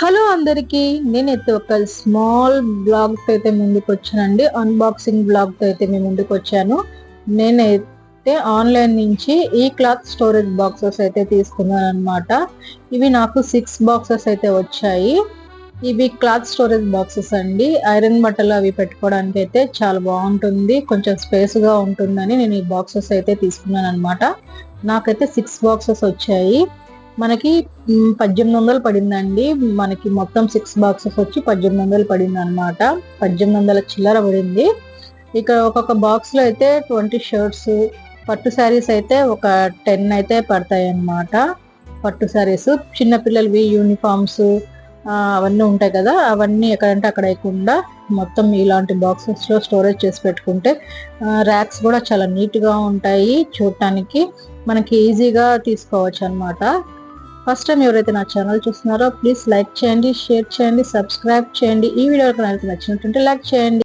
Hello అందరికీ, నేనైతే ఒక స్మాల్ బ్లాగ్తో అయితే ముందుకు వచ్చానండి. అన్బాక్సింగ్ బ్లాగ్తో అయితే మేము ముందుకు వచ్చాను. నేనైతే ఆన్లైన్ నుంచి ఈ క్లాత్ స్టోరేజ్ బాక్సెస్ అయితే తీసుకున్నాను అనమాట. ఇవి నాకు 6 బాక్సెస్ అయితే వచ్చాయి. ఇవి క్లాత్ స్టోరేజ్ బాక్సెస్ అండి. ఐరన్ బట్టలు అవి పెట్టుకోవడానికి అయితే చాలా బాగుంటుంది, కొంచెం స్పేస్గా ఉంటుందని నేను ఈ బాక్సెస్ అయితే తీసుకున్నాను అనమాట. నాకైతే 6 బాక్సెస్ వచ్చాయి. మనకి 1800 పడిందండి. మనకి మొత్తం 6 బాక్సెస్ వచ్చి 1800 పడింది అనమాట. 1800 చిల్లర పడింది. ఇక ఒక్కొక్క బాక్స్ లో అయితే 20 షర్ట్స్, పట్టు శారీస్ అయితే ఒక 10 అయితే పడతాయి అన్నమాట. పట్టు శారీస్, చిన్నపిల్లలవి యూనిఫామ్స్ అవన్నీ ఉంటాయి కదా, అవన్నీ ఎక్కడంటే అక్కడ వేయకుండా మొత్తం ఇలాంటి బాక్సెస్ లో స్టోరేజ్ చేసి పెట్టుకుంటే ర్యాక్స్ కూడా చాలా నీట్ గా ఉంటాయి. చూడటానికి మనకి ఈజీగా తీసుకోవచ్చు అనమాట. ఫస్ట్ టైం ఎవరైతే నా ఛానల్ చూస్తున్నారో ప్లీజ్ లైక్ చేయండి, షేర్ చేయండి, సబ్స్క్రైబ్ చేయండి. ఈ వీడియో కనుక నచ్చినట్టుంటే లైక్ చేయండి.